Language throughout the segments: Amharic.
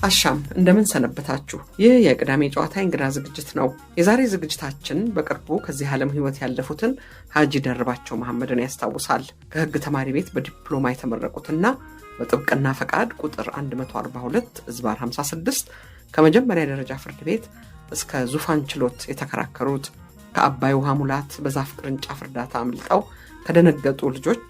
አሻም እንደምን ሰነበታችሁ? ይህ የቅዳሜ ጨዋታ እንግዳ ዝግጅት ነው። የዛሬ ዝግጅታችን በቅርቡ ከዚህ ዓለም ህይወት ያለፉትን ሀጂ ደርባቸው መሐመድን ያስታውሳል። ከህግ ተማሪ ቤት በዲፕሎማ የተመረቁትና በጥብቅና ፈቃድ ቁጥር 142/56 ከመጀመሪያ ደረጃ ፍርድ ቤት እስከ ዙፋን ችሎት የተከራከሩት፣ ከአባይ ውሃ ሙላት በዛፍ ቅርንጫፍ እርዳታ አምልጠው ከደነገጡ ልጆች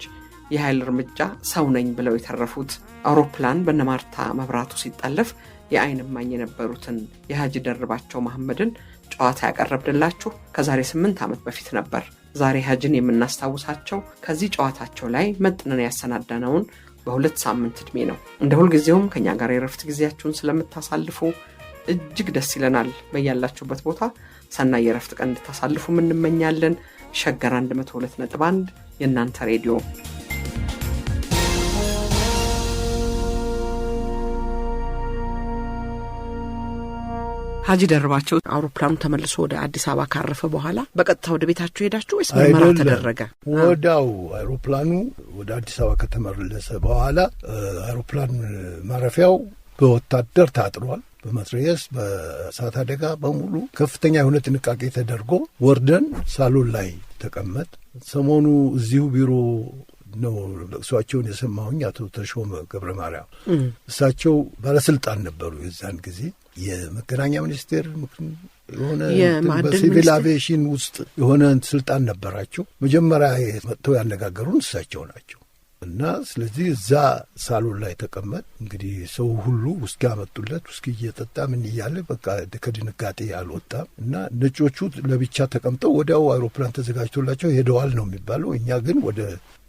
የኃይል እርምጃ ሰው ነኝ ብለው የተረፉት፣ አውሮፕላን በነማርታ መብራቱ ሲጠለፍ የአይን እማኝ የነበሩትን የሀጂ ደርባቸው መሐመድን ጨዋታ ያቀረብንላችሁ ከዛሬ 8 ዓመት በፊት ነበር። ዛሬ ሀጂን የምናስታውሳቸው ከዚህ ጨዋታቸው ላይ መጥነን ያሰናዳነውን በ2 ሳምንት ዕድሜ ነው። እንደ ሁልጊዜውም ከኛ ጋር የረፍት ጊዜያችሁን ስለምታሳልፉ እጅግ ደስ ይለናል። በያላችሁበት ቦታ ሰናይ የረፍት ቀን እንድታሳልፉ እንመኛለን። ሸገር 102.1 የእናንተ ሬዲዮ። ሀጂ ደርባቸው አውሮፕላኑ ተመልሶ ወደ አዲስ አበባ ካረፈ በኋላ በቀጥታ ወደ ቤታችሁ ሄዳችሁ ወይስ ምርመራ ተደረገ? ወዳው አውሮፕላኑ ወደ አዲስ አበባ ከተመለሰ በኋላ አውሮፕላን ማረፊያው በወታደር ታጥሯል። በመትረየስ በእሳት አደጋ በሙሉ ከፍተኛ የሆነ ጥንቃቄ ተደርጎ ወርደን ሳሎን ላይ ተቀመጥ። ሰሞኑ እዚሁ ቢሮ ነው ለቅሷቸውን የሰማሁኝ አቶ ተሾመ ገብረ ማርያም። እሳቸው ባለስልጣን ነበሩ የዛን ጊዜ የመገናኛ ሚኒስቴር የሆነ በሲቪል አቪዬሽን ውስጥ የሆነ ስልጣን ነበራቸው። መጀመሪያ መጥተው ያነጋገሩን እሳቸው ናቸው። እና ስለዚህ እዛ ሳሎን ላይ ተቀመጥ። እንግዲህ ሰው ሁሉ ውስኪ አመጡለት። ውስኪ እየጠጣ ምን እያለ በቃ ከድንጋጤ አልወጣም። እና ነጮቹ ለብቻ ተቀምጠው ወዲያው አውሮፕላን ተዘጋጅቶላቸው ሄደዋል ነው የሚባለው። እኛ ግን ወደ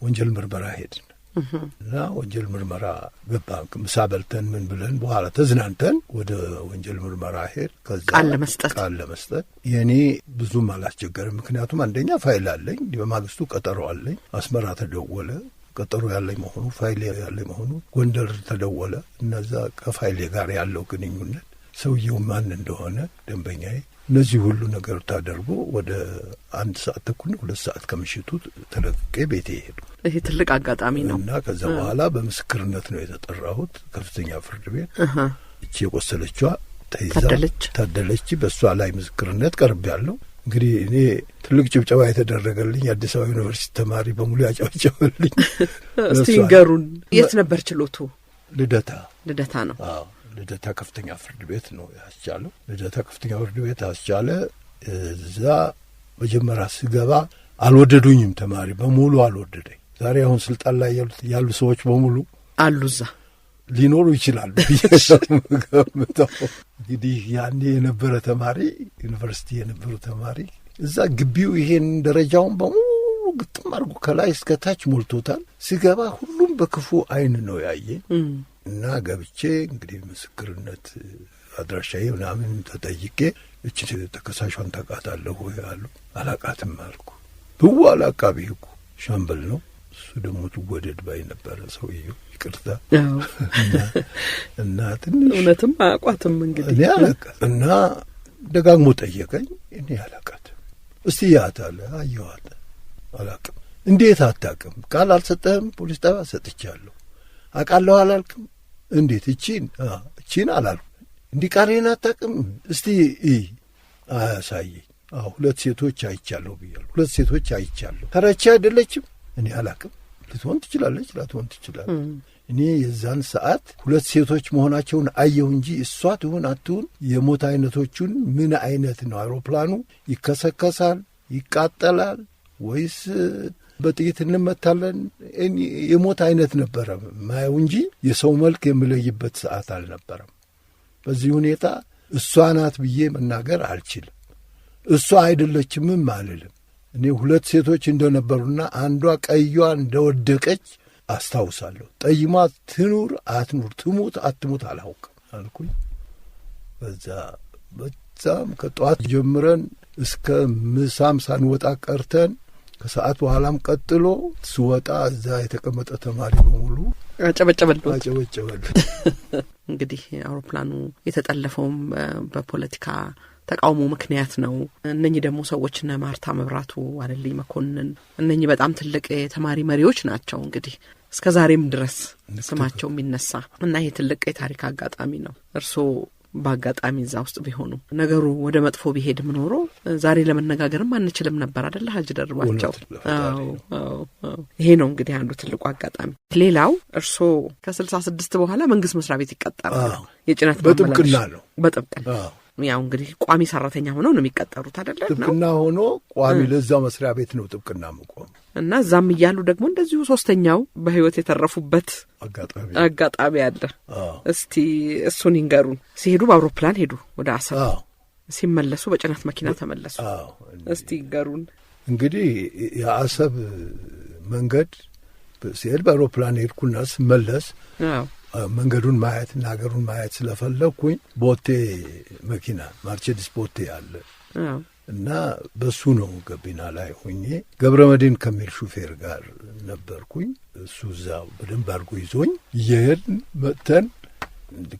ወንጀል ምርመራ ሄድን እና ወንጀል ምርመራ ገባ። ምሳ በልተን ምን ብለን በኋላ ተዝናንተን ወደ ወንጀል ምርመራ ሄድ። ከዛ ቃል ለመስጠት የኔ ብዙም አላስቸገረም። ምክንያቱም አንደኛ ፋይል አለኝ። በማግስቱ ቀጠሮ አለኝ። አስመራ ተደወለ። ቀጠሮ ያለኝ መሆኑ ፋይል ያለኝ መሆኑ ጎንደር ተደወለ። እነዛ ከፋይሌ ጋር ያለው ግንኙነት ሰውየው ማን እንደሆነ ደንበኛዬ፣ እነዚህ ሁሉ ነገር ታደርጎ ወደ 1 ሰዓት ተኩል 2 ሰዓት ከምሽቱ ተለቅቄ ቤቴ ሄዱ። ይሄ ትልቅ አጋጣሚ ነው እና ከዛ በኋላ በምስክርነት ነው የተጠራሁት ከፍተኛ ፍርድ ቤት። እቺ የቆሰለችዋ ታደለች። በእሷ ላይ ምስክርነት ቀርቤያለሁ። እንግዲህ እኔ ትልቅ ጭብጨባ የተደረገልኝ አዲስ አበባ ዩኒቨርሲቲ ተማሪ በሙሉ ያጨበጨበልኝ። እስቲ ንገሩን፣ የት ነበር ችሎቱ? ልደታ ነው። አዎ ልደታ ከፍተኛ ፍርድ ቤት ነው ያስቻለው። ልደታ ከፍተኛ ፍርድ ቤት አስቻለ። እዛ መጀመሪያ ስገባ አልወደዱኝም። ተማሪ በሙሉ አልወደደኝ። ዛሬ አሁን ስልጣን ላይ ያሉ ሰዎች በሙሉ አሉ እዛ ሊኖሩ ይችላሉ ብዬ እንግዲህ ያኔ የነበረ ተማሪ ዩኒቨርሲቲ የነበሩ ተማሪ እዛ ግቢው ይሄን ደረጃውን በሙሉ ግጥም አድርጎ ከላይ እስከ ታች ሞልቶታል። ሲገባ ሁሉም በክፉ አይን ነው ያየኝ እና ገብቼ እንግዲህ ምስክርነት አድራሻዬ ምናምን ተጠይቄ እቺ ተከሳሿን ታውቃታለህ ወይ አሉ። አላውቃትም አልኩ። በኋላ አቃቤ ሕጉ ሻምበል ነው እሱ ደግሞ ትወደድ ባይ ነበረ ሰውዬው። ይቅርታ እና ትንሽ እውነትም አያውቋትም እንግዲህ እኔ አላውቃት እና ደጋግሞ ጠየቀኝ። እኔ አላውቃት። እስቲ ያታለ አየዋት። አላውቅም። እንዴት አታውቅም? ቃል አልሰጠህም? ፖሊስ ጣቢያ ሰጥቻለሁ። አውቃለሁ አላልክም? እንዴት እቺን አላልኩም። እንዲህ ቃሌን አታውቅም? እስቲ አሳየኝ። 2 ሴቶች አይቻለሁ ብያለሁ። 2 ሴቶች አይቻለሁ። ተረቻ አይደለችም? እኔ አላውቅም። ልትሆን ትችላለች፣ ላትሆን ትችላለች። እኔ የዛን ሰዓት 2 ሴቶች መሆናቸውን አየሁ እንጂ እሷ ትሁን አትሁን የሞት አይነቶቹን ምን አይነት ነው? አውሮፕላኑ ይከሰከሳል፣ ይቃጠላል ወይስ በጥይት እንመታለን? የሞት አይነት ነበረ ማየው እንጂ የሰው መልክ የምለይበት ሰዓት አልነበረም። በዚህ ሁኔታ እሷ ናት ብዬ መናገር አልችልም። እሷ አይደለችምም አልልም። እኔ 2 ሴቶች እንደነበሩና አንዷ ቀይዋ እንደወደቀች አስታውሳለሁ። ጠይሟ ትኑር አትኑር ትሙት አትሙት አላውቅም አልኩኝ። በዛም ከጠዋት ጀምረን እስከ ምሳም ሳንወጣ ቀርተን ከሰዓት በኋላም ቀጥሎ ስወጣ እዛ የተቀመጠ ተማሪ በሙሉ አጨበጨበልት። እንግዲህ አውሮፕላኑ የተጠለፈውም በፖለቲካ ተቃውሞ ምክንያት ነው። እነኚህ ደግሞ ሰዎች እነ ማርታ መብራቱ፣ አለልኝ መኮንን እነኚህ በጣም ትልቅ የተማሪ መሪዎች ናቸው። እንግዲህ እስከ ዛሬም ድረስ ስማቸው የሚነሳ እና ይሄ ትልቅ የታሪክ አጋጣሚ ነው። እርስዎ በአጋጣሚ እዛ ውስጥ ቢሆኑ ነገሩ ወደ መጥፎ ቢሄድም ኖሮ ዛሬ ለመነጋገርም አንችልም ነበር አይደል ሀጅ ደርባቸው? ይሄ ነው እንግዲህ አንዱ ትልቁ አጋጣሚ። ሌላው እርስዎ ከ66 በኋላ መንግስት መስሪያ ቤት ይቀጠራሉ። የጭነት በጥብቅና ነው። በጥብቅና ያው እንግዲህ ቋሚ ሰራተኛ ሆነው ነው የሚቀጠሩት አይደል? ጥብቅና ሆኖ ቋሚ ለዛው መስሪያ ቤት ነው ጥብቅና መቆም እና እዛም እያሉ ደግሞ እንደዚሁ ሶስተኛው በህይወት የተረፉበት አጋጣሚ አለ። እስቲ እሱን ይንገሩን። ሲሄዱ በአውሮፕላን ሄዱ ወደ አሰብ፣ ሲመለሱ በጭነት መኪና ተመለሱ። እስቲ ይንገሩን። እንግዲህ የአሰብ መንገድ ሲሄድ በአውሮፕላን ሄድኩና ስመለስ መንገዱን ማየት እና ሀገሩን ማየት ስለፈለግኩኝ ቦቴ መኪና ማርቼዲስ ቦቴ አለ እና በሱ ነው ገቢና ላይ ሆኜ ገብረመድህን ከሚል ሹፌር ጋር ነበርኩኝ። እሱ እዛ በደንብ አድርጎ ይዞኝ እየሄድን መጥተን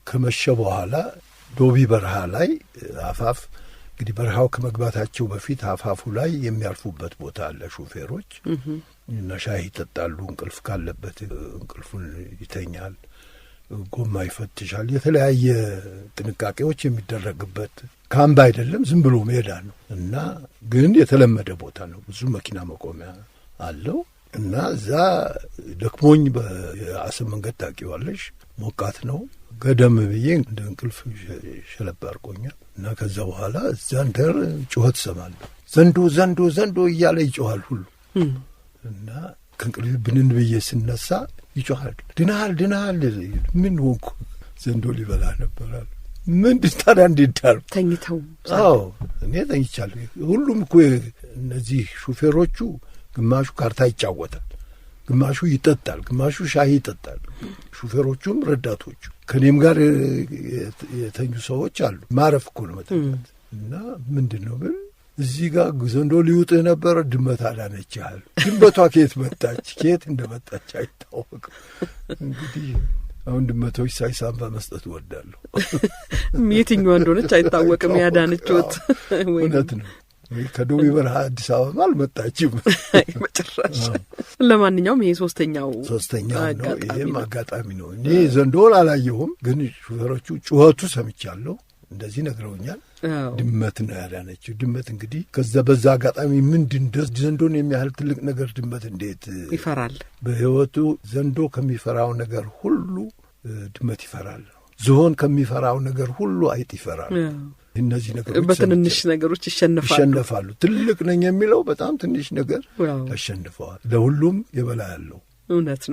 ከመሸ በኋላ ዶቢ በረሃ ላይ አፋፍ እንግዲህ በረሃው ከመግባታቸው በፊት አፋፉ ላይ የሚያርፉበት ቦታ አለ ሹፌሮች እና ሻይ ይጠጣሉ። እንቅልፍ ካለበት እንቅልፉን ይተኛል። ጎማ ይፈትሻል። የተለያየ ጥንቃቄዎች የሚደረግበት ካምፕ አይደለም፣ ዝም ብሎ ሜዳ ነው እና ግን የተለመደ ቦታ ነው። ብዙ መኪና መቆሚያ አለው እና እዛ ደክሞኝ የአሰብ መንገድ ታውቂዋለሽ፣ ሞቃት ነው። ገደም ብዬ እንደ እንቅልፍ ሸለብ አድርጎኛል እና ከዛ በኋላ እዛ እንደር ጩኸት ሰማለሁ። ዘንዶ ዘንዶ ዘንዶ እያለ ይጮኻል ሁሉ እና ከእንቅልፍ ብንን ብዬ ስነሳ ይጮኻል። ድናሃል ድናሃል። ምን ሆንኩ? ዘንዶ ሊበላ ነበራል። ምንድን ታዲያ እንዲዳር ተኝተው? አዎ እኔ ተኝቻለሁ። ሁሉም እኮ እነዚህ ሹፌሮቹ ግማሹ ካርታ ይጫወታል፣ ግማሹ ይጠጣል፣ ግማሹ ሻይ ይጠጣል። ሹፌሮቹም ረዳቶቹ ከኔም ጋር የተኙ ሰዎች አሉ። ማረፍ እኮ ነው መተኛት። እና ምንድን ነው ብል እዚህ ጋር ዘንዶ ሊውጥህ ነበረ፣ ድመት አዳነችሃል። ድመቷ ከየት መጣች? ከየት እንደመጣች አይታወቅም። እንግዲህ አሁን ድመቶች ሳይሳምባ መስጠት እወዳለሁ። የትኛዋ እንደሆነች አይታወቅም ያዳነችት። እውነት ነው። ከዶቢ በረሃ አዲስ አበባ አልመጣችም መጨረሻ። ለማንኛውም ይሄ ሶስተኛው ነው። ይሄም አጋጣሚ ነው። እኔ ዘንዶን አላየሁም፣ ግን ሹፌሮቹ ጩኸቱ ሰምቻለሁ። እንደዚህ ነግረውኛል። ድመት ነው ያዳነችው። ድመት እንግዲህ ከዛ በዛ አጋጣሚ ምንድን ዘንዶን የሚያህል ትልቅ ነገር ድመት እንዴት ይፈራል? በሕይወቱ ዘንዶ ከሚፈራው ነገር ሁሉ ድመት ይፈራል። ዝሆን ከሚፈራው ነገር ሁሉ አይጥ ይፈራል። እነዚህ ነገሮች በትንንሽ ነገሮች ይሸነፋሉ። ትልቅ ነኝ የሚለው በጣም ትንሽ ነገር ያሸንፈዋል። ለሁሉም የበላይ ያለው እውነት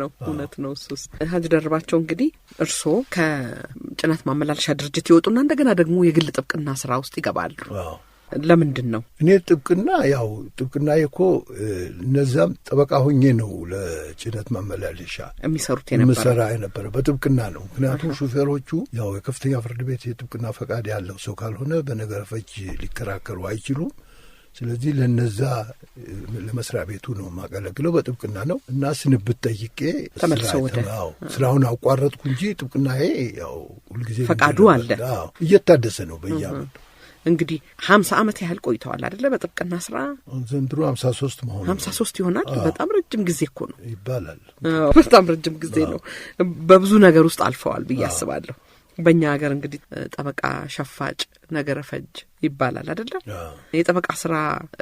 ነው። እሱስ ሀጅ ደርባቸው እንግዲህ እርስዎ ከጭነት ማመላለሻ ድርጅት ይወጡና እንደገና ደግሞ የግል ጥብቅና ስራ ውስጥ ይገባሉ። ለምንድን ነው? እኔ ጥብቅና እኮ እነዛም ጠበቃ ሆኜ ነው ለጭነት ማመላለሻ የምሰራ የነበረ በጥብቅና ነው። ምክንያቱም ሹፌሮቹ ያው የከፍተኛ ፍርድ ቤት የጥብቅና ፈቃድ ያለው ሰው ካልሆነ በነገር ፈጅ ሊከራከሩ አይችሉም። ስለዚህ ለነዛ ለመስሪያ ቤቱ ነው የማገለግለው፣ በጥብቅና ነው እና ስንብት ጠይቄ ስራውን አቋረጥኩ እንጂ ጥብቅናዬ ያው ሁልጊዜ ፈቃዱ አለ፣ እየታደሰ ነው በየዓመቱ። እንግዲህ 50 ዓመት ያህል ቆይተዋል አይደለ በጥብቅና ስራ? ዘንድሮ 53 መሆኑ 53 ይሆናል። በጣም ረጅም ጊዜ እኮ ነው ይባላል። በጣም ረጅም ጊዜ ነው። በብዙ ነገር ውስጥ አልፈዋል ብዬ አስባለሁ። በእኛ ሀገር እንግዲህ ጠበቃ ሸፋጭ ነገረ ፈጅ ይባላል አይደለ? የጠበቃ ስራ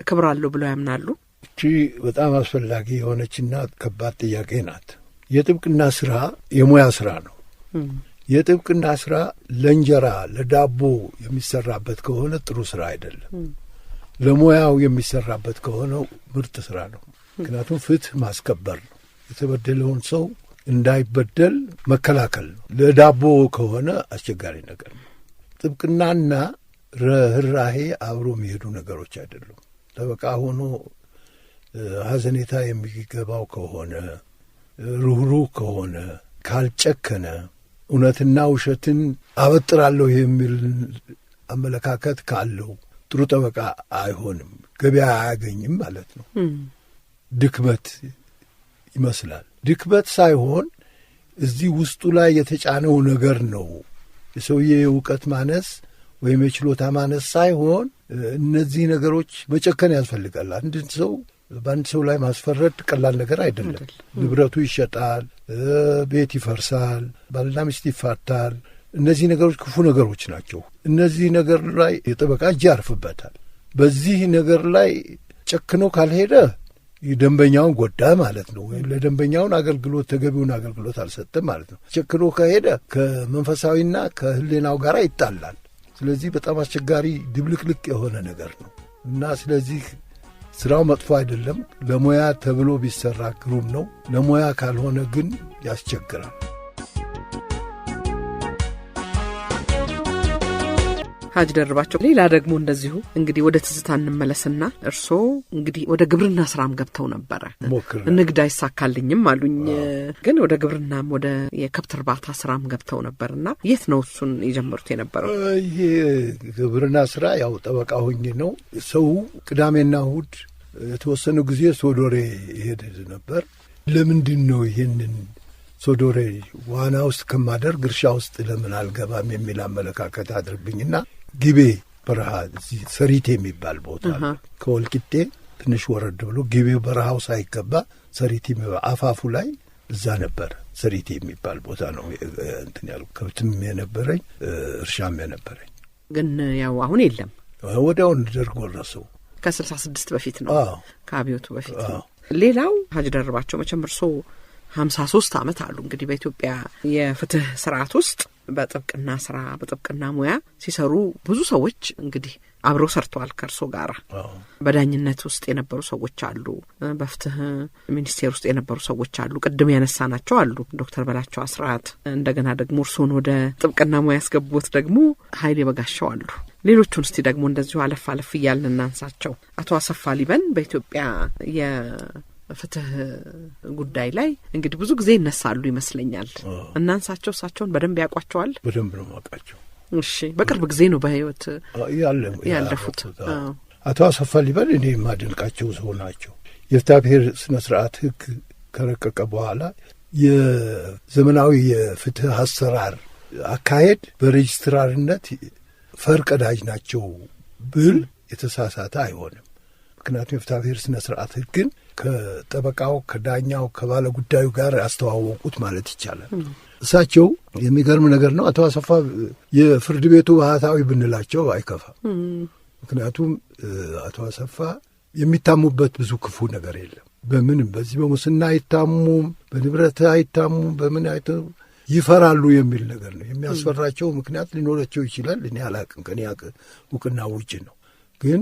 ክብር አለው ብለው ያምናሉ? እቺ በጣም አስፈላጊ የሆነችና ከባድ ጥያቄ ናት። የጥብቅና ስራ የሙያ ስራ ነው። የጥብቅና ስራ ለእንጀራ ለዳቦ የሚሰራበት ከሆነ ጥሩ ስራ አይደለም። ለሙያው የሚሰራበት ከሆነ ምርጥ ስራ ነው። ምክንያቱም ፍትህ ማስከበር ነው። የተበደለውን ሰው እንዳይበደል መከላከል ነው። ለዳቦ ከሆነ አስቸጋሪ ነገር ነው። ጥብቅናና ርህራሄ አብሮ የሚሄዱ ነገሮች አይደሉም። ጠበቃ ሆኖ ሐዘኔታ የሚገባው ከሆነ ሩህሩህ ከሆነ ካልጨከነ እውነትና ውሸትን አበጥራለሁ የሚል አመለካከት ካለው ጥሩ ጠበቃ አይሆንም፣ ገበያ አያገኝም ማለት ነው። ድክመት ይመስላል። ድክመት ሳይሆን እዚህ ውስጡ ላይ የተጫነው ነገር ነው። የሰውዬ የእውቀት ማነስ ወይም የችሎታ ማነስ ሳይሆን እነዚህ ነገሮች መጨከን ያስፈልጋል። አንድ ሰው በአንድ ሰው ላይ ማስፈረድ ቀላል ነገር አይደለም። ንብረቱ ይሸጣል፣ ቤት ይፈርሳል፣ ባልና ሚስት ይፋታል። እነዚህ ነገሮች ክፉ ነገሮች ናቸው። እነዚህ ነገር ላይ የጠበቃ እጅ ያርፍበታል። በዚህ ነገር ላይ ጨክኖ ካልሄደ ደንበኛውን ጎዳ ማለት ነው፣ ወይም ለደንበኛውን አገልግሎት ተገቢውን አገልግሎት አልሰጠም ማለት ነው። ጨክኖ ከሄደ ከመንፈሳዊና ከሕሊናው ጋር ይጣላል። ስለዚህ በጣም አስቸጋሪ ድብልቅልቅ የሆነ ነገር ነው እና ስለዚህ ስራው መጥፎ አይደለም። ለሙያ ተብሎ ቢሰራ ግሩም ነው። ለሙያ ካልሆነ ግን ያስቸግራል። ሀጅ ደርባቸው ሌላ ደግሞ እንደዚሁ እንግዲህ ወደ ትዝታ እንመለስና እርስዎ እንግዲህ ወደ ግብርና ስራም ገብተው ነበረ። ንግድ አይሳካልኝም አሉኝ፣ ግን ወደ ግብርናም ወደ የከብት እርባታ ስራም ገብተው ነበርና የት ነው እሱን የጀመሩት የነበረው? ይሄ ግብርና ስራ ያው ጠበቃ ሆኜ ነው። ሰው ቅዳሜና እሑድ የተወሰኑ ጊዜ ሶዶሬ ይሄድ ነበር። ለምንድን ነው ይህንን ሶዶሬ ዋና ውስጥ ከማደርግ እርሻ ውስጥ ለምን አልገባም የሚል አመለካከት አድርብኝና ጊቤ በረሃ እዚህ ሰሪቴ የሚባል ቦታ ከወልቂጤ ትንሽ ወረድ ብሎ ጊቤ በረሃው ሳይገባ ሰሪቴ አፋፉ ላይ እዛ ነበር። ሰሪቴ የሚባል ቦታ ነው እንትን ያሉ ከብትም የነበረኝ እርሻም የነበረኝ። ግን ያው አሁን የለም፣ ወዲያውን ደርግ ወረሰው። ከ66 በፊት ነው፣ ከአብዮቱ በፊት ነው። ሌላው ሀጅ ደርባቸው መቼም እርሶ 53 ዓመት አሉ እንግዲህ በኢትዮጵያ የፍትህ ስርዓት ውስጥ በጥብቅና ስራ በጥብቅና ሙያ ሲሰሩ ብዙ ሰዎች እንግዲህ አብረው ሰርተዋል ከእርሶ ጋር። በዳኝነት ውስጥ የነበሩ ሰዎች አሉ፣ በፍትህ ሚኒስቴር ውስጥ የነበሩ ሰዎች አሉ፣ ቅድም ያነሳናቸው አሉ ዶክተር በላቸው አስራት። እንደገና ደግሞ እርሶን ወደ ጥብቅና ሙያ ያስገቡት ደግሞ ኃይሌ በጋሻው አሉ። ሌሎቹን እስቲ ደግሞ እንደዚሁ አለፍ አለፍ እያልን እናንሳቸው። አቶ አሰፋ ሊበን በኢትዮጵያ ፍትህ ጉዳይ ላይ እንግዲህ ብዙ ጊዜ ይነሳሉ ይመስለኛል። እናንሳቸው። እሳቸውን በደንብ ያውቋቸዋል? በደንብ ነው ማውቃቸው። እሺ፣ በቅርብ ጊዜ ነው በህይወት ያለፉት። አቶ አሰፋ ሊበን እኔ የማደንቃቸው ሰው ናቸው። የፍትሐ ብሔር ስነ ስርዓት ህግ ከረቀቀ በኋላ የዘመናዊ የፍትህ አሰራር አካሄድ በሬጅስትራርነት ፈርቀዳጅ ናቸው ብል የተሳሳተ አይሆንም። ምክንያቱም የፍትሐ ብሔር ስነ ስርዓት ህግን ከጠበቃው ከዳኛው ከባለ ጉዳዩ ጋር ያስተዋወቁት ማለት ይቻላል። እሳቸው የሚገርም ነገር ነው። አቶ አሰፋ የፍርድ ቤቱ ባህታዊ ብንላቸው አይከፋም። ምክንያቱም አቶ አሰፋ የሚታሙበት ብዙ ክፉ ነገር የለም። በምንም በዚህ በሙስና አይታሙም፣ በንብረት አይታሙም፣ በምን ይፈራሉ የሚል ነገር ነው። የሚያስፈራቸው ምክንያት ሊኖራቸው ይችላል። እኔ አላቅም፣ ከኔ እውቅና ውጭ ነው። ግን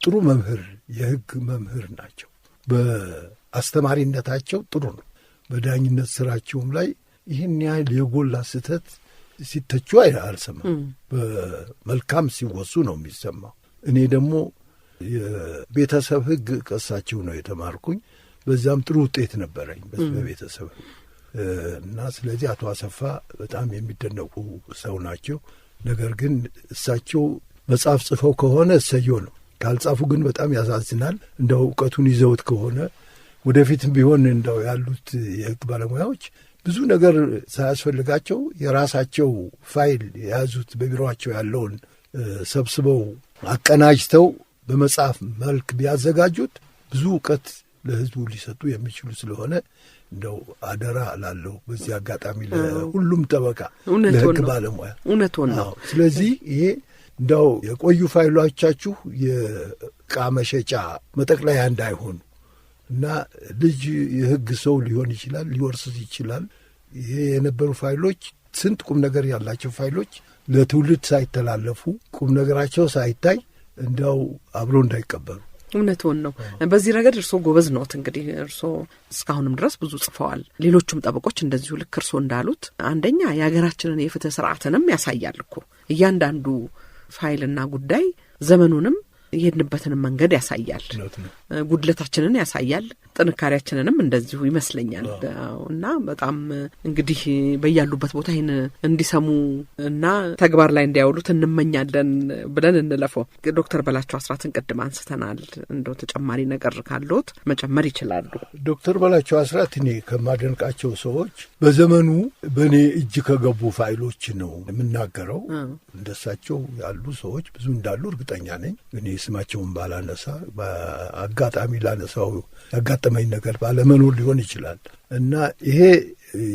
ጥሩ መምህር፣ የህግ መምህር ናቸው። በአስተማሪነታቸው ጥሩ ነው። በዳኝነት ስራቸውም ላይ ይህን ያህል የጎላ ስህተት ሲተቹ አልሰማም። በመልካም ሲወሱ ነው የሚሰማው። እኔ ደግሞ የቤተሰብ ህግ ከእሳቸው ነው የተማርኩኝ። በዛም ጥሩ ውጤት ነበረኝ በቤተሰብ ህግ እና ስለዚህ አቶ አሰፋ በጣም የሚደነቁ ሰው ናቸው። ነገር ግን እሳቸው መጽሐፍ ጽፈው ከሆነ እሰየው ነው። ካልጻፉ ግን በጣም ያሳዝናል። እንደው እውቀቱን ይዘውት ከሆነ ወደፊትም ቢሆን እንደው ያሉት የህግ ባለሙያዎች ብዙ ነገር ሳያስፈልጋቸው የራሳቸው ፋይል የያዙት በቢሮአቸው ያለውን ሰብስበው አቀናጅተው በመጽሐፍ መልክ ቢያዘጋጁት ብዙ እውቀት ለህዝቡ ሊሰጡ የሚችሉ ስለሆነ እንደው አደራ ላለው በዚህ አጋጣሚ ለሁሉም ጠበቃ ለህግ ባለሙያ እውነቱን ነው። ስለዚህ ይሄ እንደው የቆዩ ፋይሎቻችሁ የዕቃ መሸጫ መጠቅለያ እንዳይሆኑ እና ልጅ የህግ ሰው ሊሆን ይችላል፣ ሊወርስ ይችላል። ይሄ የነበሩ ፋይሎች ስንት ቁም ነገር ያላቸው ፋይሎች ለትውልድ ሳይተላለፉ ቁም ነገራቸው ሳይታይ እንደው አብሮ እንዳይቀበሩ። እውነቱን ነው። በዚህ ረገድ እርሶ ጎበዝ ነዎት። እንግዲህ እርሶ እስካሁንም ድረስ ብዙ ጽፈዋል። ሌሎቹም ጠበቆች እንደዚሁ ልክ እርሶ እንዳሉት አንደኛ የሀገራችንን የፍትህ ስርዓትንም ያሳያል እኮ እያንዳንዱ ፋይልና ጉዳይ ዘመኑንም የሄድንበትንን መንገድ ያሳያል፣ ጉድለታችንን ያሳያል፣ ጥንካሬያችንንም እንደዚሁ ይመስለኛል። እና በጣም እንግዲህ በያሉበት ቦታ ይህን እንዲሰሙ እና ተግባር ላይ እንዲያውሉት እንመኛለን ብለን እንለፈው። ዶክተር በላቸው አስራትን ቅድም አንስተናል። እንደው ተጨማሪ ነገር ካለዎት መጨመር ይችላሉ። ዶክተር በላቸው አስራት እኔ ከማደንቃቸው ሰዎች በዘመኑ በእኔ እጅ ከገቡ ፋይሎች ነው የምናገረው። እንደሳቸው ያሉ ሰዎች ብዙ እንዳሉ እርግጠኛ ነኝ። እኔ ስማቸውን ባላነሳ አጋጣሚ ላነሳው ያጋጠመኝ ነገር ባለመኖር ሊሆን ይችላል እና ይሄ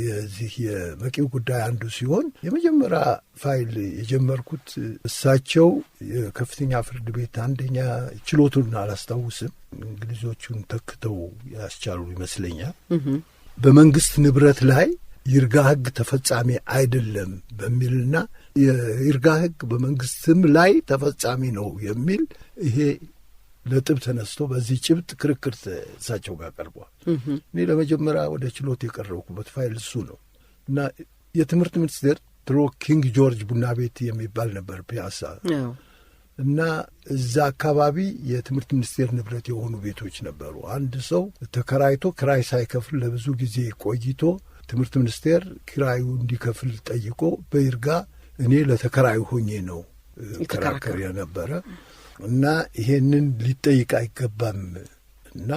የዚህ የመቂው ጉዳይ አንዱ ሲሆን የመጀመሪያ ፋይል የጀመርኩት እሳቸው የከፍተኛ ፍርድ ቤት አንደኛ ችሎቱን አላስታውስም እንግሊዞቹን ተክተው ያስቻሉ ይመስለኛል በመንግስት ንብረት ላይ ይርጋ ሕግ ተፈጻሚ አይደለም በሚልና የይርጋ ሕግ በመንግስትም ላይ ተፈጻሚ ነው የሚል ይሄ ለጥብ ተነስቶ በዚህ ጭብጥ ክርክር እሳቸው ጋር ቀርቧል። እኔ ለመጀመሪያ ወደ ችሎት የቀረብኩበት ፋይል እሱ ነው እና የትምህርት ሚኒስቴር ድሮ ኪንግ ጆርጅ ቡና ቤት የሚባል ነበር ፒያሳ እና እዛ አካባቢ የትምህርት ሚኒስቴር ንብረት የሆኑ ቤቶች ነበሩ። አንድ ሰው ተከራይቶ ክራይ ሳይከፍል ለብዙ ጊዜ ቆይቶ ትምህርት ሚኒስቴር ኪራዩ እንዲከፍል ጠይቆ በይርጋ እኔ ለተከራዩ ሆኜ ነው ከራከር የነበረ እና ይሄንን ሊጠይቅ አይገባም እና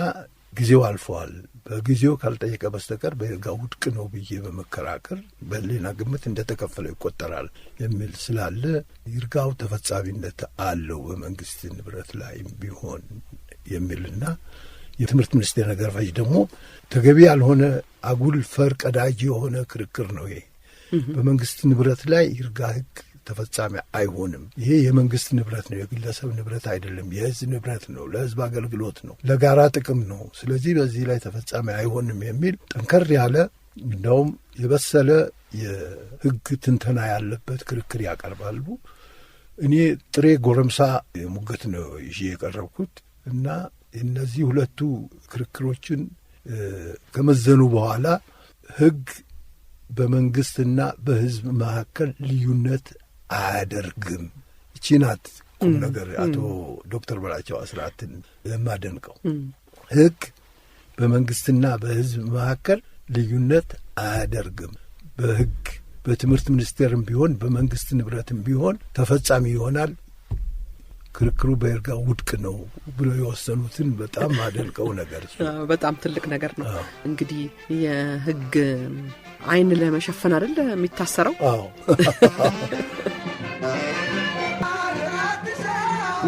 ጊዜው አልፈዋል በጊዜው ካልጠየቀ በስተቀር በይርጋ ውድቅ ነው ብዬ በመከራከር በሌላ ግምት እንደተከፈለው ይቆጠራል የሚል ስላለ ይርጋው ተፈጻሚነት አለው በመንግስት ንብረት ላይ ቢሆን የሚልና የትምህርት ሚኒስቴር ነገር ፈጅ ደግሞ ተገቢ ያልሆነ አጉል ፈር ቀዳጅ የሆነ ክርክር ነው ይሄ በመንግስት ንብረት ላይ ይርጋ ሕግ ተፈጻሚ አይሆንም ይሄ የመንግስት ንብረት ነው የግለሰብ ንብረት አይደለም የህዝብ ንብረት ነው ለህዝብ አገልግሎት ነው ለጋራ ጥቅም ነው ስለዚህ በዚህ ላይ ተፈጻሚ አይሆንም የሚል ጠንከር ያለ እንደውም የበሰለ የሕግ ትንተና ያለበት ክርክር ያቀርባሉ እኔ ጥሬ ጎረምሳ ሙገት ነው ይዤ የቀረብኩት እና እነዚህ ሁለቱ ክርክሮችን ከመዘኑ በኋላ ሕግ በመንግስትና በህዝብ መካከል ልዩነት አያደርግም እቺ ናት ቁም ነገር አቶ ዶክተር በላቸው አስራትን የማደንቀው ሕግ በመንግስትና በህዝብ መካከል ልዩነት አያደርግም በሕግ በትምህርት ሚኒስቴርም ቢሆን በመንግስት ንብረትም ቢሆን ተፈጻሚ ይሆናል ክርክሩ በይርጋ ውድቅ ነው ብሎ የወሰኑትን በጣም አደንቀው ነገር በጣም ትልቅ ነገር ነው እንግዲህ የሕግ አይን ለመሸፈን አይደል የሚታሰረው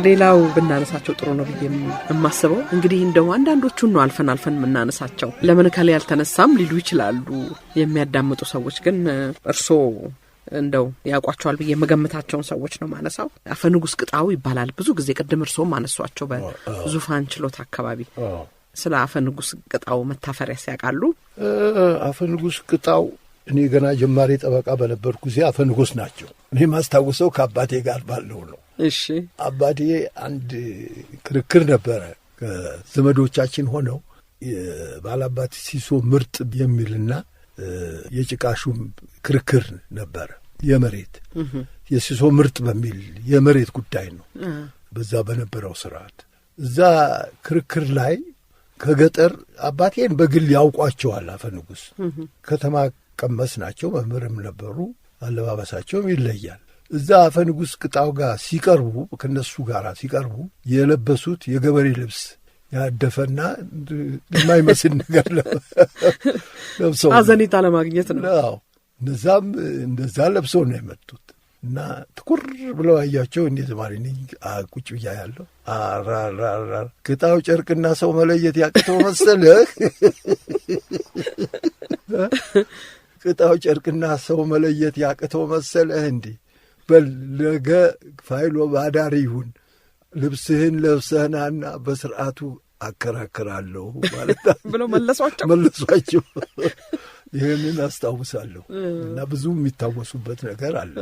ሌላው ብናነሳቸው ጥሩ ነው ብዬ የማስበው እንግዲህ እንደው አንዳንዶቹን ነው አልፈን የምናነሳቸው ለምን ከላይ ያልተነሳም ሊሉ ይችላሉ የሚያዳምጡ ሰዎች ግን እርሶ እንደው ያውቋቸዋል ብዬ የምገምታቸውን ሰዎች ነው ማነሳው አፈንጉስ ቅጣው ይባላል ብዙ ጊዜ ቅድም እርሶም አነሷቸው በዙፋን ችሎት አካባቢ ስለ አፈንጉስ ቅጣው መታፈሪያ ሲያቃሉ አፈንጉስ ቅጣው እኔ ገና ጀማሪ ጠበቃ በነበርኩ ጊዜ አፈንጉስ ናቸው እኔ ማስታውሰው ከአባቴ ጋር ባለው ነው እሺ አባቴ አንድ ክርክር ነበረ ከዘመዶቻችን ሆነው ባላባት ሲሶ ምርጥ የሚልና የጭቃሹም ክርክር ነበረ የመሬት የሲሶ ምርጥ በሚል የመሬት ጉዳይ ነው በዛ በነበረው ስርዓት እዛ ክርክር ላይ ከገጠር አባቴን በግል ያውቋቸዋል አፈንጉስ ከተማ ቀመስ ናቸው መምህርም ነበሩ አለባበሳቸው ይለያል እዛ አፈንጉስ ቅጣው ጋር ሲቀርቡ ከነሱ ጋር ሲቀርቡ የለበሱት የገበሬ ልብስ ያደፈና የማይመስል ነገር ለብሰው አዘኔታ ለማግኘት ነው እነዛም እንደዛ ለብሰው ነው የመጡት እና ትኩር ብለው አያቸው እንዴት ማለት ነኝ ቁጭ ብያ ያለው አራራራ ቅጣው ጨርቅና ሰው መለየት ያቅተው መሰለህ ቅጣው ጨርቅና ሰው መለየት ያቅተው መሰለህ እንዴ በለገ ፋይሎ ባዳሪ ይሁን ልብስህን ለብሰህናና በስርዓቱ አከራከራለሁ ማለት ብለው መለሷቸው ይሄንን አስታውሳለሁ እና ብዙ የሚታወሱበት ነገር አለ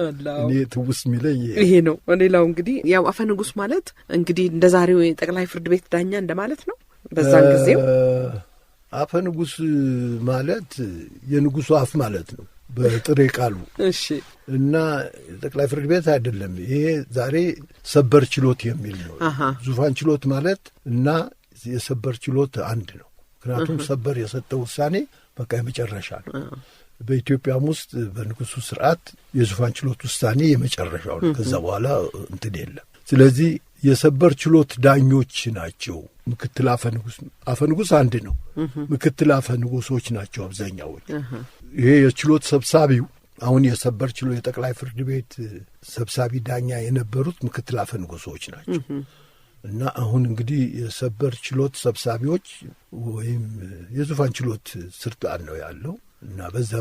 እኔ ትውስ የሚለኝ ይሄ ነው ሌላው እንግዲህ ያው አፈንጉስ ማለት እንግዲህ እንደ ዛሬው የጠቅላይ ፍርድ ቤት ዳኛ እንደማለት ነው በዛን ጊዜው አፈንጉስ ማለት የንጉሱ አፍ ማለት ነው በጥሬ ቃሉ እሺ እና ጠቅላይ ፍርድ ቤት አይደለም ይሄ ዛሬ ሰበር ችሎት የሚል ነው ዙፋን ችሎት ማለት እና የሰበር ችሎት አንድ ነው ምክንያቱም ሰበር የሰጠው ውሳኔ በቃ የመጨረሻ ነው በኢትዮጵያም ውስጥ በንጉሱ ስርዓት የዙፋን ችሎት ውሳኔ የመጨረሻው ነው ከዛ በኋላ እንትን የለም ስለዚህ የሰበር ችሎት ዳኞች ናቸው ምክትል አፈንጉስ አንድ ነው ምክትል አፈንጉሶች ናቸው አብዛኛዎች ይሄ የችሎት ሰብሳቢው አሁን የሰበር ችሎት የጠቅላይ ፍርድ ቤት ሰብሳቢ ዳኛ የነበሩት ምክትል አፈንጉሶች ናቸው እና አሁን እንግዲህ የሰበር ችሎት ሰብሳቢዎች ወይም የዙፋን ችሎት ስልጣን ነው ያለው እና በዛ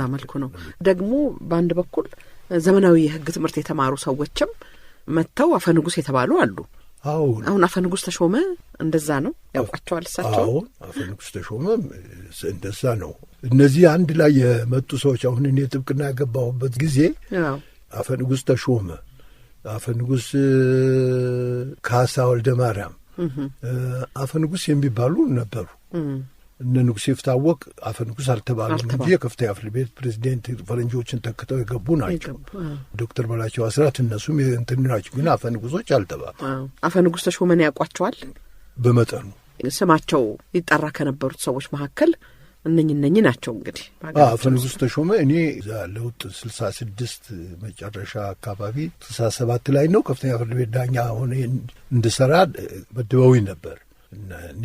መልኩ ነው ደግሞ በአንድ በኩል ዘመናዊ የህግ ትምህርት የተማሩ ሰዎችም መተው አፈንጉስ የተባሉ አሉ። አሁን አፈንጉስ ተሾመ እንደዛ ነው ያውቃቸዋል እሳቸው። አፈንጉስ ተሾመ እንደዛ ነው። እነዚህ አንድ ላይ የመጡ ሰዎች አሁን እኔ ጥብቅና ያገባሁበት ጊዜ አፈንጉስ ተሾመ፣ አፈንጉስ ካሳ ወልደ ማርያም አፈንጉስ የሚባሉ ነበሩ። እነ ንጉሴ ፍታወቅ አፈንጉስ አልተባሉም እንጂ የከፍተኛ ፍርድ ቤት ፕሬዚደንት ፈረንጆችን ተክተው የገቡ ናቸው። ዶክተር በላቸው አስራት እነሱም እንትን ናቸው፣ ግን አፈንጉሶች አልተባሉ። አፈንጉስ ተሾመን ያውቋቸዋል በመጠኑ ስማቸው ይጠራ ከነበሩት ሰዎች መካከል እነኝ ናቸው። እንግዲህ አፈንጉስ ተሾመ እኔ ለውጥ 66 መጨረሻ አካባቢ 67 ላይ ነው ከፍተኛ ፍርድ ቤት ዳኛ ሆነ እንድሰራ መድበውኝ ነበር እና እኔ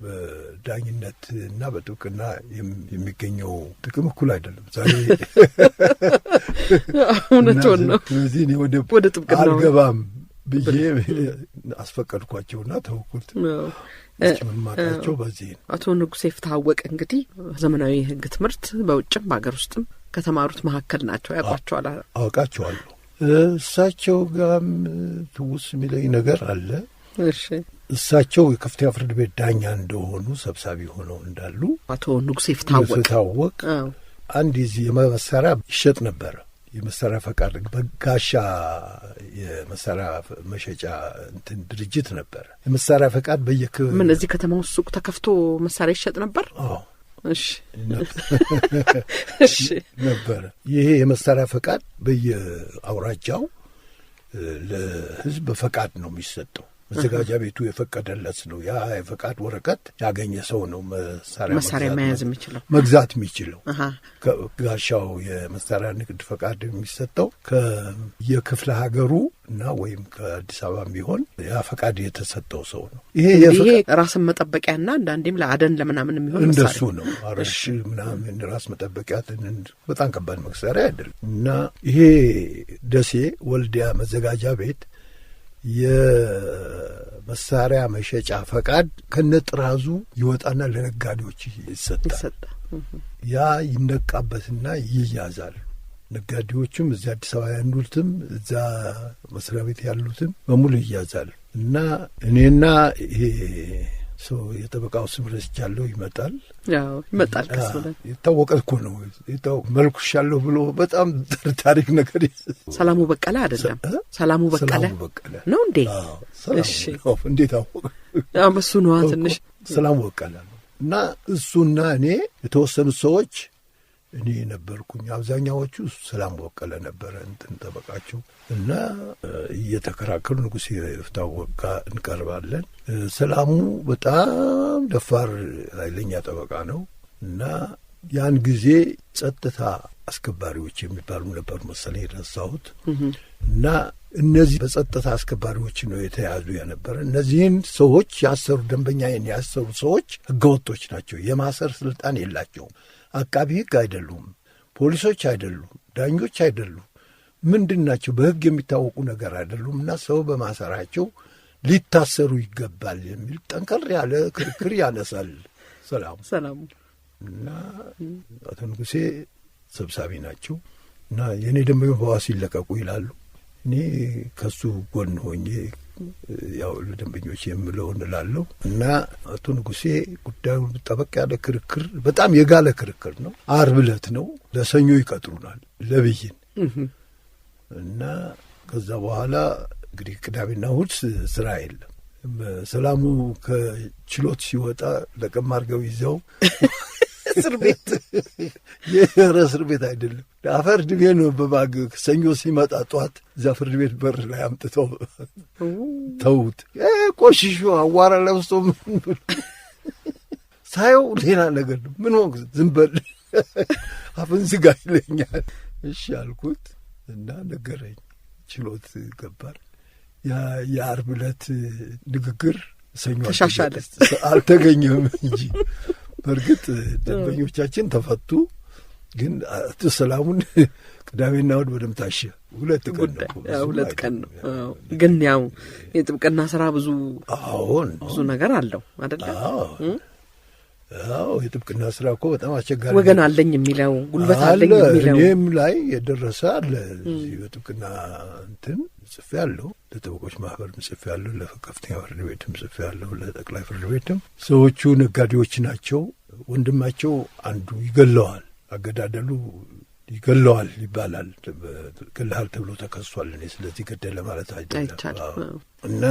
በዳኝነት እና በጥብቅና የሚገኘው ጥቅም እኩል አይደለም። ዛሬ እውነቱን ነው። ስለዚህ እኔ ወደ ጥብቅና አልገባም ብዬ አስፈቀድኳቸውና ተውኩት። ማቃቸው በዚህ ነው። አቶ ንጉሴ ፍታወቅ እንግዲህ ዘመናዊ ህግ ትምህርት በውጭም በአገር ውስጥም ከተማሩት መካከል ናቸው። ያውቋቸዋል? አውቃቸዋለሁ። እሳቸው ጋርም ትውስ የሚለኝ ነገር አለ። እሺ እሳቸው የከፍተኛ ፍርድ ቤት ዳኛ እንደሆኑ ሰብሳቢ ሆነው እንዳሉ አቶ ንጉሴ ፍታወቅ አንድ የዚህ የመሳሪያ ይሸጥ ነበር። የመሳሪያ ፈቃድ በጋሻ የመሳሪያ መሸጫ እንትን ድርጅት ነበር። የመሳሪያ ፈቃድ ምን እዚህ ከተማ ውስጥ ሱቅ ተከፍቶ መሳሪያ ይሸጥ ነበር? እሺ ነበር። ይሄ የመሳሪያ ፈቃድ በየአውራጃው ለህዝብ ፈቃድ ነው የሚሰጠው። መዘጋጃ ቤቱ የፈቀደለት ነው። ያ የፈቃድ ወረቀት ያገኘ ሰው ነው መሳሪያ መያዝ የሚችለው መግዛት የሚችለው። ጋሻው የመሳሪያ ንግድ ፈቃድ የሚሰጠው ከየክፍለ ሀገሩ እና ወይም ከአዲስ አበባም ቢሆን ያ ፈቃድ የተሰጠው ሰው ነው። ይሄ ራስን መጠበቂያና አንዳንዴም ለአደን ለምናምን የሚሆን እንደሱ ነው። አረሽ ምናምን ራስ መጠበቂያ በጣም ከባድ መሳሪያ አይደለም። እና ይሄ ደሴ ወልዲያ መዘጋጃ ቤት የመሳሪያ መሸጫ ፈቃድ ከነጥራዙ ይወጣና ለነጋዴዎች ይሰጣል። ያ ይነቃበትና ይያዛል። ነጋዴዎችም እዚያ አዲስ አበባ ያሉትም እዛ መስሪያ ቤት ያሉትም በሙሉ ይያዛል። እና እኔና ይሄ ሰው የጠበቃው ስም ረስቻለሁ ይመጣል ከስለ የታወቀ እኮ ነው። መልኩሻለሁ ብሎ በጣም ታሪክ ነገር ሰላሙ በቀለ አይደለም? ሰላሙ በቀለ ነው እንዴ? እሺ እንዴት አወቀ? በሱ ነው ትንሽ ሰላሙ በቀለ ነው። እና እሱና እኔ የተወሰኑት ሰዎች እኔ ነበርኩኝ። አብዛኛዎቹ ሰላም በቀለ ነበረ እንትን ጠበቃቸው። እና እየተከራከሩ ንጉሴ ፍታወቅ እንቀርባለን። ሰላሙ በጣም ደፋር ኃይለኛ ጠበቃ ነው። እና ያን ጊዜ ጸጥታ አስከባሪዎች የሚባሉ ነበሩ መሰለኝ የረሳሁት። እና እነዚህ በጸጥታ አስከባሪዎች ነው የተያዙ የነበረ። እነዚህን ሰዎች ያሰሩ ደንበኛዬን ያሰሩ ሰዎች ህገወጦች ናቸው። የማሰር ስልጣን የላቸውም። አቃቢ ህግ አይደሉም፣ ፖሊሶች አይደሉም፣ ዳኞች አይደሉም። ምንድን ናቸው? በህግ የሚታወቁ ነገር አይደሉም። እና ሰው በማሰራቸው ሊታሰሩ ይገባል የሚል ጠንከር ያለ ክርክር ያነሳል ሰላሙ። እና አቶ ንጉሴ ሰብሳቢ ናቸው። እና የእኔ ደንበኞች በዋስ ይለቀቁ ይላሉ። እኔ ከሱ ጎን ሆኜ ያው ለደንበኞች የምለውን እላለሁ። እና አቶ ንጉሴ ጉዳዩን ጠበቅ ያለ ክርክር፣ በጣም የጋለ ክርክር ነው። ዓርብ ዕለት ነው፣ ለሰኞ ይቀጥሩናል ለብይን። እና ከዛ በኋላ እንግዲህ ቅዳሜና እሑድ ስራ የለም። ሰላሙ ከችሎት ሲወጣ ለቀም አድርገው ይዘው እስር ቤት የእስር ቤት አይደለም አፈር ድቤ ነው። በባግ ሰኞ ሲመጣ ጧት እዛ ፍርድ ቤት በር ላይ አምጥተው ተውት። ቆሽሾ አዋራ ለብሶ ሳየው ሌላ ነገር ነው። ምን ሆንክ? ዝም በል አፍን ዝጋ ይለኛል። እሺ አልኩት እና ነገረኝ። ችሎት ገባል። የዓርብ ዕለት ንግግር ሰኞ አልተገኘም እንጂ በእርግጥ ደንበኞቻችን ተፈቱ። ግን ሰላሙን ቅዳሜና እሑድ በደምብ ታሸ። ሁለት ቀን ነው። ግን ያው የጥብቅና ስራ ብዙ ነገር አለው አይደል? አዎ የጥብቅና ስራ እኮ በጣም አስቸጋሪ ወገን አለኝ የሚለው ጉልበት አለኝ የሚለው እኔም ላይ የደረሰ አለ። የጥብቅና እንትን ጽፌያለሁ፣ ለጠበቆች ማህበር ጽፌያለሁ፣ ለከፍተኛ ፍርድ ቤትም ጽፌያለሁ፣ ለጠቅላይ ፍርድ ቤትም። ሰዎቹ ነጋዴዎች ናቸው። ወንድማቸው አንዱ ይገለዋል፣ አገዳደሉ ይገለዋል ይባላል። ገለሃል ተብሎ ተከሷል። እኔ ስለዚህ ገደለ ማለት አይደለም። እና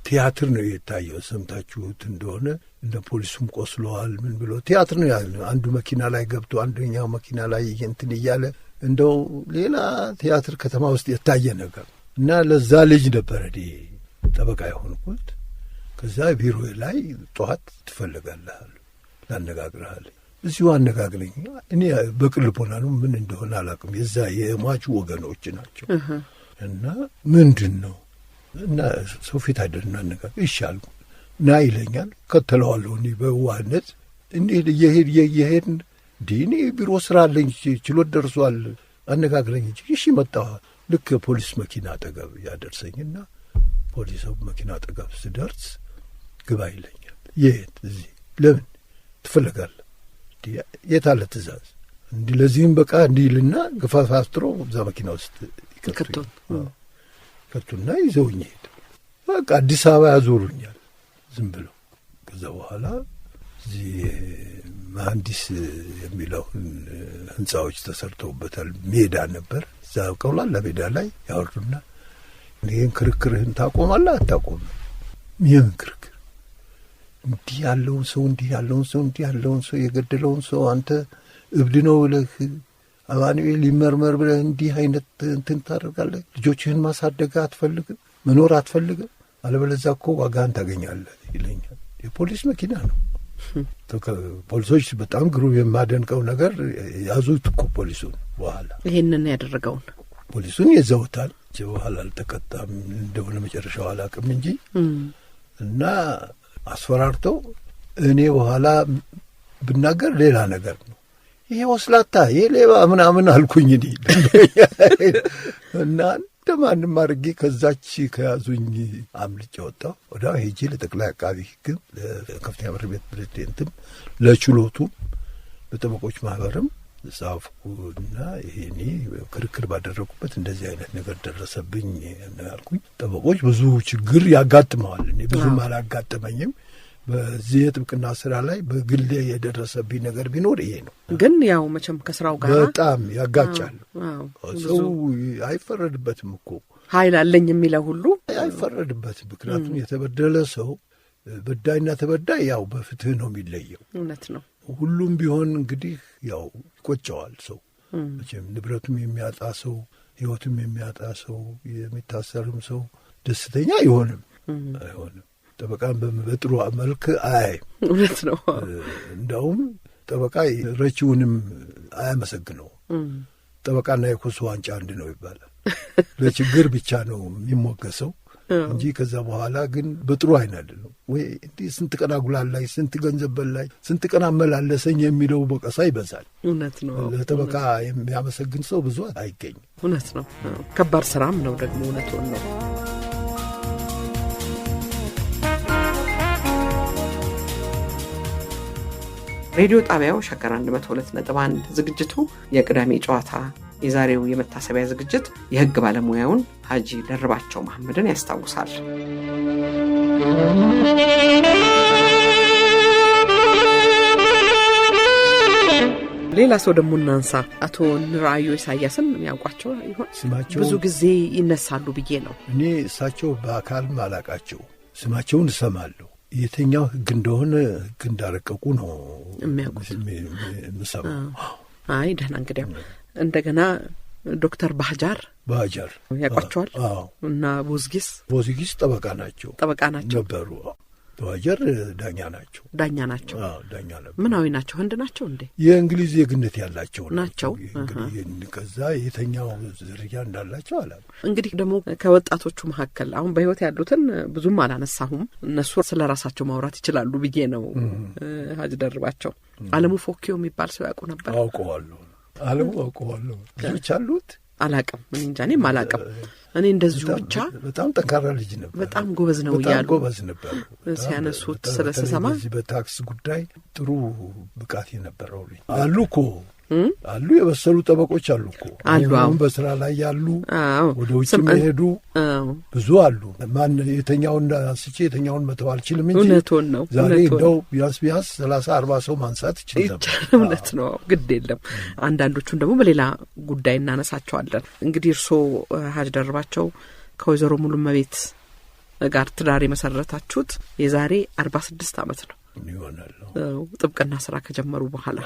ቲያትር ነው የታየው። ሰምታችሁት እንደሆነ እንደ ፖሊሱም ቆስለዋል ምን ብሎ ቲያትር ነው ያለው። አንዱ መኪና ላይ ገብቶ አንደኛው መኪና ላይ እንትን እያለ እንደው ሌላ ቲያትር ከተማ ውስጥ የታየ ነገር እና ለዛ ልጅ ነበረ ጠበቃ የሆንኩት። ከዛ ቢሮ ላይ ጠዋት ትፈልጋለህ ላነጋግርሃል፣ እዚሁ አነጋግረኝ። እኔ በቅልቦና ነው ምን እንደሆነ አላውቅም። የዛ የሟቹ ወገኖች ናቸው እና ምንድን ነው እና ሰው ፊት አይደልና አነጋግር ይሻል ና ይለኛል። ከተለዋለሁ እኔ በዋህነት እንዴት እየሄድን እኔ ቢሮ ስራ አለኝ፣ ችሎት ደርሷል፣ አነጋግረኝ እንጂ እሺ መጣሁ። ልክ ፖሊስ መኪና አጠገብ ያደርሰኝና ፖሊስ መኪና አጠገብ ስደርስ ግባ ይለኛል። የት? እዚህ። ለምን ትፈልጋለህ? የት አለ ትእዛዝ? እንዲህ ለዚህም በቃ እንዲህ ይልና ገፋፋስትሮ እዛ መኪና ውስጥ ከቱና ይዘውኝ ሄድ። በቃ አዲስ አበባ ያዞሩኛል ዝም ብለው። ከዛ በኋላ እዚህ መሐንዲስ የሚለውን ህንጻዎች ተሰርተውበታል። ሜዳ ነበር። እዛ ቀውላላ ሜዳ ላይ ያወርዱና ይህን ክርክርህን ታቆማለህ አታቆም? ይህን ክርክር እንዲህ ያለውን ሰው የገደለውን ሰው አንተ እብድ ነው ብለህ አማኑኤል ይመርመር ብለህ እንዲህ አይነት እንትን ታደርጋለህ? ልጆችህን ማሳደግ አትፈልግም? መኖር አትፈልግም? አለበለዚያ እኮ ዋጋህን ታገኛለህ ይለኛል። የፖሊስ መኪና ነው። ፖሊሶች በጣም ግሩም የማደንቀው ነገር ያዙት እኮ ፖሊሱን። በኋላ ይሄንን ያደረገውን ፖሊሱን ይዘውታል። በኋላ አልተቀጣም እንደሆነ መጨረሻው አላውቅም እንጂ እና አስፈራርተው እኔ በኋላ ብናገር ሌላ ነገር ነው። ይሄ ወስላታ ይሄ ሌባ ምናምን አልኩኝ እና እንደማንም አድርጌ ከዛች ከያዙኝ አምልጬ ወጣሁ። ወዲያው ሄጄ ለጠቅላይ አቃቢ ሕግም ለከፍተኛ ፍርድ ቤት ፕሬዝዳንትም ለችሎቱ በጠበቆች ማህበርም ጻፍኩና ይሄኔ ክርክር ባደረኩበት እንደዚህ አይነት ነገር ደረሰብኝ ያልኩኝ። ጠበቆች ብዙ ችግር ያጋጥመዋል። እኔ ብዙም አላጋጠመኝም። በዚህ የጥብቅና ስራ ላይ በግል የደረሰብኝ ነገር ቢኖር ይሄ ነው። ግን ያው መቼም ከስራው ጋር በጣም ያጋጫል። ሰው አይፈረድበትም እኮ ኃይል አለኝ የሚለው ሁሉ አይፈረድበትም። ምክንያቱም የተበደለ ሰው በዳይና ተበዳይ ያው በፍትህ ነው የሚለየው። እውነት ነው። ሁሉም ቢሆን እንግዲህ ያው ይቆጨዋል። ሰው መቼም ንብረቱም የሚያጣ ሰው፣ ህይወቱም የሚያጣ ሰው፣ የሚታሰርም ሰው ደስተኛ አይሆንም። ጠበቃን በጥሩ መልክ አያይም። እውነት ነው። እንደውም ጠበቃ ረቺውንም አያመሰግነው። ጠበቃና የኮሶ ዋንጫ አንድ ነው ይባላል። ለችግር ብቻ ነው የሚሞገሰው እንጂ ከዛ በኋላ ግን በጥሩ አይን አይደለም ወይ እንዲህ ስንት ቀን አጉላላይ፣ ስንት ገንዘብ በላይ፣ ስንት ቀን አመላለሰኝ የሚለው በቀሳ ይበዛል። እውነት ነው። ለጠበቃ የሚያመሰግን ሰው ብዙ አይገኝም። እውነት ነው። ከባድ ስራም ነው ደግሞ እውነቱን ነው። ሬዲዮ ጣቢያው ሸገር 102.1 ዝግጅቱ የቅዳሜ ጨዋታ የዛሬው የመታሰቢያ ዝግጅት የህግ ባለሙያውን ሀጂ ደርባቸው መሐመድን ያስታውሳል። ሌላ ሰው ደግሞ እናንሳ። አቶ ንራዩ ኢሳያስን ያውቋቸው ይሆን? ስማቸው ብዙ ጊዜ ይነሳሉ ብዬ ነው። እኔ እሳቸው በአካል ማላቃቸው ስማቸውን እሰማለሁ። የተኛው ህግ እንደሆነ ህግ እንዳረቀቁ ነው የሚሰማው። አይ ደህና እንግዲህ እንደገና ዶክተር ባህጃር ያውቋቸዋል? እና ቦዝጊስ ጠበቃ ናቸው ነበሩ። ባህጃር ዳኛ ናቸው። ዳኛ ነበሩ። ምናዊ ናቸው? ህንድ ናቸው እንዴ? የእንግሊዝ ዜግነት ያላቸው ናቸው። ከዛ የተኛው ዝርያ እንዳላቸው አላሉ። እንግዲህ ደግሞ ከወጣቶቹ መካከል አሁን በህይወት ያሉትን ብዙም አላነሳሁም። እነሱ ስለ ራሳቸው ማውራት ይችላሉ ብዬ ነው። ሀጅ ደርባቸው አለሙ ፎኪዮ የሚባል ሰው ያውቁ ነበር? አውቀዋለሁ። አለሙ አውቀዋለሁ። ልጆች አሉት አላቅም ምን እንጃ እኔም አላቅም። እኔ እንደዚሁ ብቻ በጣም ጠንካራ ልጅ ነበር። በጣም ጎበዝ ነው ይላሉ። ጎበዝ ነበር ሲያነሱት ስለሰማ በታክስ ጉዳይ ጥሩ ብቃት የነበረው ልጅ አሉ እኮ አሉ። የበሰሉ ጠበቆች አሉ እኮ አሁን በስራ ላይ ያሉ ወደ ውጭ መሄዱ ብዙ አሉ። ማን የተኛውን አስቼ የተኛውን መተው አልችልም እንጂ እውነቱን ነው። ዛሬ እንደው ቢያንስ 30-40 ሰው ማንሳት ይችላል ነበር። እውነት ነው። ግድ የለም አንዳንዶቹን ደግሞ በሌላ ጉዳይ እናነሳቸዋለን። እንግዲህ እርሶ ሀጅ ደርባቸው ከወይዘሮ ሙሉመቤት ጋር ትዳር የመሰረታችሁት የዛሬ 46 ዓመት ነው ይሆናል። ጥብቅና ስራ ከጀመሩ በኋላ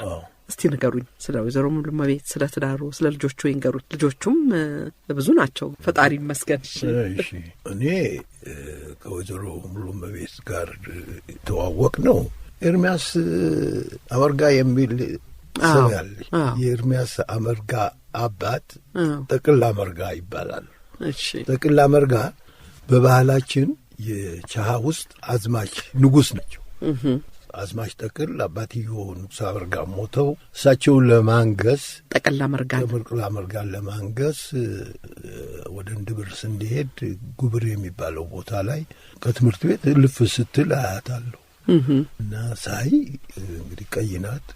እስቲ ንገሩኝ ስለ ወይዘሮ ሙሉመቤት፣ ስለ ትዳሩ፣ ስለ ልጆቹ ይንገሩኝ። ልጆቹም ብዙ ናቸው ፈጣሪ ይመስገን። እሺ እኔ ከወይዘሮ ሙሉመቤት ጋር ተዋወቅ ነው ኤርሚያስ አመርጋ የሚል ሰው ያለ የኤርሚያስ አመርጋ አባት ጠቅላ አመርጋ ይባላል። እሺ ጠቅላ አመርጋ በባህላችን የቻሃ ውስጥ አዝማች ንጉስ ናቸው። አዝማች ጠቅል አባትዮ ንጉስ አመርጋ ሞተው እሳቸውን ለማንገስ ጠቅላ አመርጋን ለማንገስ ወደ እንድብር ስንሄድ ጉብር የሚባለው ቦታ ላይ ከትምህርት ቤት ልፍ ስትል አያታለሁ እና ሳይ እንግዲህ ቀይ ናት።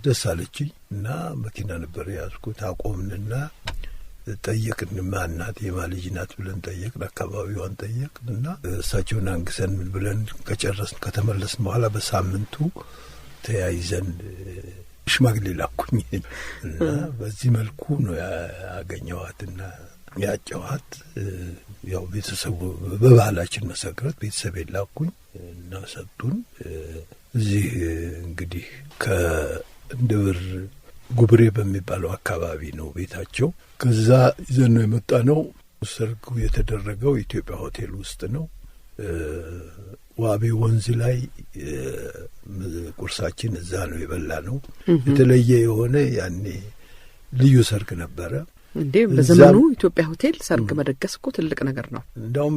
ደስ አለችኝ እና መኪና ነበር ያዝኩት። አቆምንና ጠየቅን ማናት የማልጅ ናት ብለን ጠየቅን። አካባቢዋን ጠየቅንና እሳቸውን አንግሰን ምን ብለን ከጨረስን ከተመለስን በኋላ በሳምንቱ ተያይዘን ሽማግሌ ላኩኝ እና በዚህ መልኩ ነው ያገኘዋትና ያጨዋት። ያው ቤተሰቡ በባህላችን መሰረት ቤተሰብ ላኩኝ እና ሰጡን። እዚህ እንግዲህ ከእንድብር ጉብሬ በሚባለው አካባቢ ነው ቤታቸው። ከዛ ይዘን ነው የመጣ ነው። ሰርጉ የተደረገው ኢትዮጵያ ሆቴል ውስጥ ነው። ዋቤ ወንዝ ላይ ቁርሳችን እዛ ነው የበላ ነው። የተለየ የሆነ ያኔ ልዩ ሰርግ ነበረ። እንዴ በዘመኑ ኢትዮጵያ ሆቴል ሰርግ መደገስ እኮ ትልቅ ነገር ነው። እንዳውም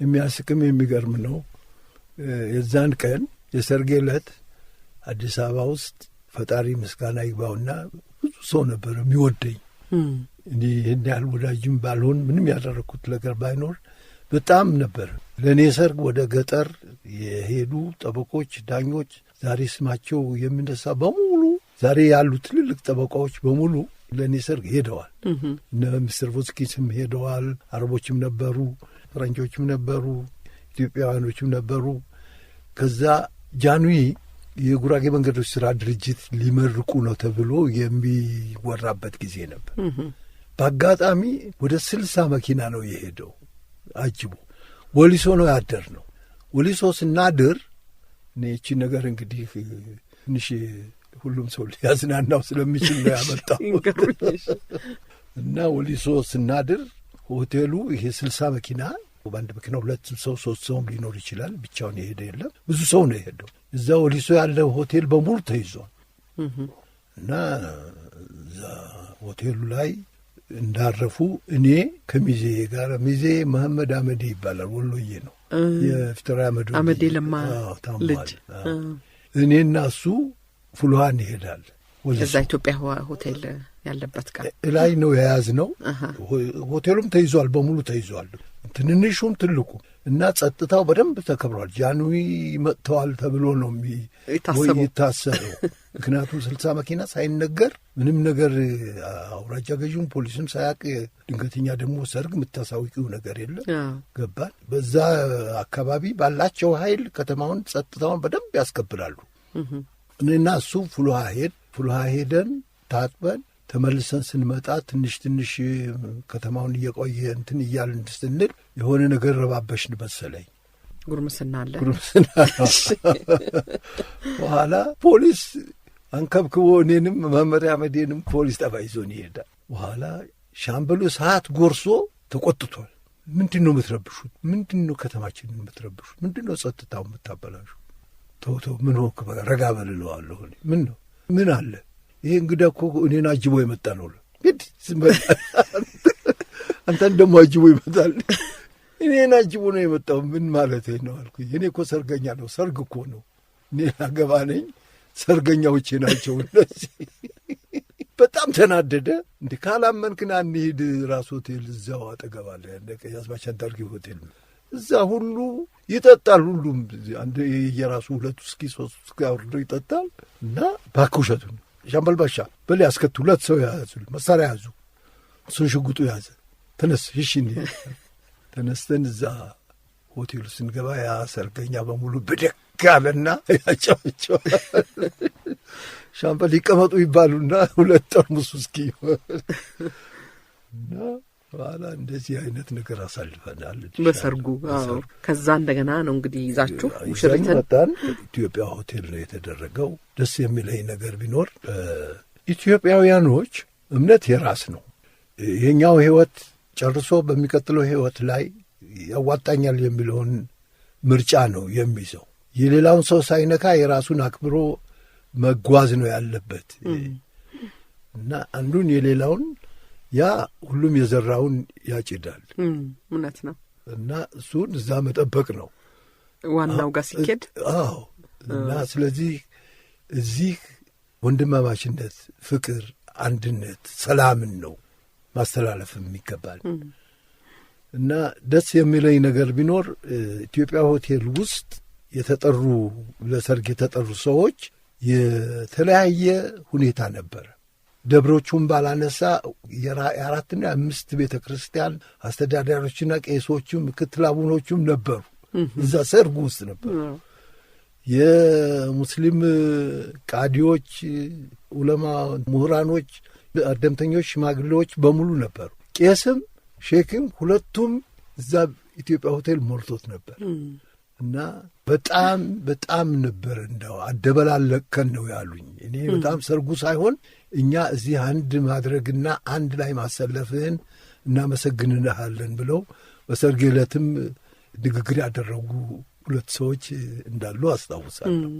የሚያስቅም የሚገርም ነው። የዛን ቀን የሰርጌ ዕለት አዲስ አበባ ውስጥ ፈጣሪ ምስጋና ይግባውና ብዙ ሰው ነበር የሚወደኝ። እኔ ይህን ያህል ወዳጅም ባልሆን ምንም ያደረኩት ነገር ባይኖር በጣም ነበር። ለእኔ ሰርግ ወደ ገጠር የሄዱ ጠበቆች፣ ዳኞች ዛሬ ስማቸው የሚነሳ በሙሉ ዛሬ ያሉ ትልልቅ ጠበቃዎች በሙሉ ለእኔ ሰርግ ሄደዋል። እነ ሚስተር ቮስኪስም ሄደዋል። አረቦችም ነበሩ፣ ፈረንጆችም ነበሩ፣ ኢትዮጵያውያኖችም ነበሩ። ከዛ ጃንዊ የጉራጌ መንገዶች ስራ ድርጅት ሊመርቁ ነው ተብሎ የሚወራበት ጊዜ ነበር። በአጋጣሚ ወደ 60 መኪና ነው የሄደው አጅቡ። ወሊሶ ነው ያደር ነው። ወሊሶ ስናድር እቺ ነገር እንግዲህ ትንሽ ሁሉም ሰው ሊያዝናናው ስለሚችል ነው ያመጣው እና ወሊሶ ስናድር ሆቴሉ ይሄ 60 መኪና በአንድ መኪና 2 ሰው 3 ሰውም ሊኖር ይችላል። ብቻውን የሄደ የለም፣ ብዙ ሰው ነው የሄደው። እዛ ወሊሶ ያለው ሆቴል በሙሉ ተይዟል እና እዛ ሆቴሉ ላይ እንዳረፉ እኔ ከሚዜ ጋር ሚዜ መሐመድ አመዴ ይባላል፣ ወሎዬ ነው። የፍትራ አመዴ ለማ ልጅ እኔና እሱ ፍሉሃን ይሄዳል። እዛ ኢትዮጵያ ሆቴል ያለበት ጋር ላይ ነው የያዝነው። ሆቴሉም ተይዟል፣ በሙሉ ተይዟል፣ ትንንሹም ትልቁ እና ጸጥታው በደንብ ተከብሯል። ጃንዊ መጥተዋል ተብሎ ነው የታሰበው። ምክንያቱም 60 መኪና ሳይነገር ምንም ነገር አውራጃ ገዥም ፖሊስም ሳያውቅ ድንገተኛ ደግሞ ሰርግ የምታሳውቂው ነገር የለም። ገባል። በዛ አካባቢ ባላቸው ኃይል ከተማውን ጸጥታውን በደንብ ያስከብራሉ። እኔና እሱ ፍሉሃ ሄደን ታጥበን ተመልሰን ስንመጣ ትንሽ ከተማውን እየቆየ እንትን እያልን ስንል የሆነ ነገር ረባበሽን መሰለኝ። ጉርምስና አለ። በኋላ ፖሊስ አንከብክቦ እኔንም መመሪያ መዴንም ፖሊስ ጠባ ይዞን ይሄዳል። በኋላ ሻምበሉ ሰዓት ጎርሶ ተቆጥቷል። ምንድን ነው የምትረብሹት? ምንድን ነው ከተማችንን የምትረብሹት? ምንድን ነው ጸጥታው የምታበላሹ? ተው ምን ሆንክ? ረጋ በል እለዋለሁ። ምን ነው ምን አለ? ይሄ እንግዳ እኮ እኔን አጅቦ የመጣ ነው። እንግዲህ አንተን ደግሞ አጅቦ ይመጣል። እኔን አጅቦ ነው የመጣው። ምን ማለት ነው አልኩኝ። እኔ እኮ ሰርገኛ ነው፣ ሰርግ እኮ ነው። እኔ ላገባ ነኝ፣ ሰርገኛዎቼ ናቸው እነዚህ። በጣም ተናደደ። እንዴ ካላመንክና እንሂድ ራስ ሆቴል እዛው አጠገባለ ቀያዝማች አንዳርጌ ሆቴል እዛ ሁሉ ይጠጣል። ሁሉም አንድ የራሱ 2 ውስኪ 3 ውስኪ አውርዶ ይጠጣል። እና ባኩሸቱን ሻምበል ባሻ በል ያስከቱ 2 ሰው ያዙ፣ መሳሪያ ያዙ። እሱን ሽጉጡ ያዘ። ተነስ እሺ ተነስተን እዛ ሆቴሉ ስንገባ ያ ሰርገኛ በሙሉ ብድግ አለና ያጫውጫዋል። ሻምበል ይቀመጡ ይባሉና 2 ጠርሙስ ውስኪ እና በኋላ እንደዚህ አይነት ነገር አሳልፈናል በሰርጉ። ከዛ እንደገና ነው እንግዲህ ይዛችሁ ሙሽሪትን መጣን። ኢትዮጵያ ሆቴል ነው የተደረገው። ደስ የሚለኝ ነገር ቢኖር ኢትዮጵያውያኖች እምነት የራስ ነው። የኛው ህይወት ጨርሶ በሚቀጥለው ህይወት ላይ ያዋጣኛል የሚለውን ምርጫ ነው የሚይዘው። የሌላውን ሰው ሳይነካ የራሱን አክብሮ መጓዝ ነው ያለበት እና አንዱን የሌላውን ያ ሁሉም የዘራውን ያጭዳል። እውነት ነው። እና እሱን እዛ መጠበቅ ነው ዋናው ጋር ሲኬድ። አዎ። እና ስለዚህ እዚህ ወንድማማችነት፣ ፍቅር፣ አንድነት፣ ሰላምን ነው ማስተላለፍ የሚገባል። እና ደስ የሚለኝ ነገር ቢኖር ኢትዮጵያ ሆቴል ውስጥ የተጠሩ ለሰርግ የተጠሩ ሰዎች የተለያየ ሁኔታ ነበር። ደብሮቹም ባላነሳ የ4 እና 5 ቤተ ክርስቲያን አስተዳዳሪዎችና ቄሶቹም ምክትል አቡኖቹም ነበሩ። እዛ ሰርጉ ውስጥ ነበሩ። የሙስሊም ቃዲዎች፣ ዑለማ፣ ምሁራኖች፣ አደምተኞች፣ ሽማግሌዎች በሙሉ ነበሩ። ቄስም ሼክም ሁለቱም እዛ ኢትዮጵያ ሆቴል ሞልቶት ነበር። እና በጣም በጣም ነበር እንደው አደበላለከን ነው ያሉኝ። እኔ በጣም ሰርጉ ሳይሆን እኛ እዚህ አንድ ማድረግና አንድ ላይ ማሰለፍህን እናመሰግንልሃለን ብለው በሰርግ ዕለትም ንግግር ያደረጉ 2 ሰዎች እንዳሉ አስታውሳለሁ።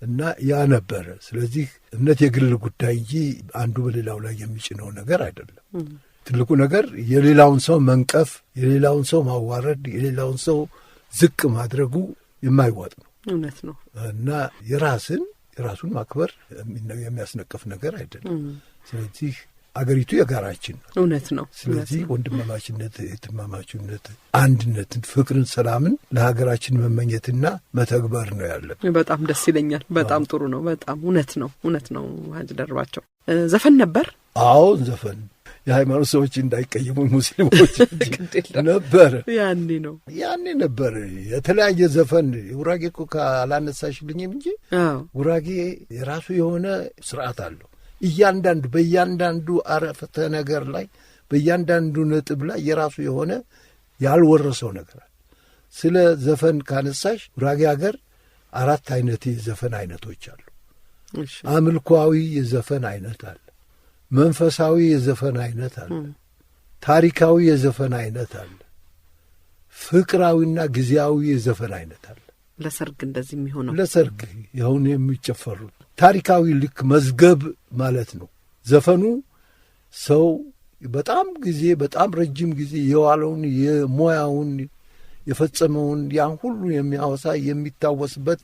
እና ያ ነበረ። ስለዚህ እምነት የግል ጉዳይ እንጂ አንዱ በሌላው ላይ የሚጭነው ነገር አይደለም። ትልቁ ነገር የሌላውን ሰው መንቀፍ፣ የሌላውን ሰው ማዋረድ፣ የሌላውን ሰው ዝቅ ማድረጉ የማይዋጥ ነው። እውነት ነው። እና የራሱን ማክበር የሚያስነቅፍ ነገር አይደለም። ስለዚህ አገሪቱ የጋራችን ነው። እውነት ነው። ስለዚህ ወንድማማችነት፣ እህትማማችነት፣ አንድነትን፣ ፍቅርን፣ ሰላምን ለሀገራችን መመኘትና መተግበር ነው ያለብን። በጣም ደስ ይለኛል። በጣም ጥሩ ነው። በጣም እውነት ነው። ሀጅ ደርባቸው ዘፈን ነበር? አዎ ዘፈን የሃይማኖት ሰዎች እንዳይቀየሙ ሙስሊሞች ነበር። ያኔ ነበር የተለያየ ዘፈን። ጉራጌ እኮ ካላነሳሽልኝም እንጂ ጉራጌ የራሱ የሆነ ስርዓት አለው። በእያንዳንዱ አረፍተ ነገር ላይ በእያንዳንዱ ነጥብ ላይ የራሱ የሆነ ያልወረሰው ነገር አለ። ስለ ዘፈን ካነሳሽ ጉራጌ ሀገር 4 አይነት የዘፈን አይነቶች አሉ። አምልኮአዊ የዘፈን አይነት አለ፣ መንፈሳዊ የዘፈን አይነት አለ፣ ታሪካዊ የዘፈን አይነት አለ፣ ፍቅራዊና ጊዜያዊ የዘፈን አይነት አለ። ለሰርግ እንደዚህ የሚሆነው ለሰርግ ያሁን የሚጨፈሩት ታሪካዊ ልክ መዝገብ ማለት ነው። ዘፈኑ ሰው በጣም ረጅም ጊዜ የዋለውን የሞያውን የፈጸመውን ያን ሁሉ የሚያወሳ የሚታወስበት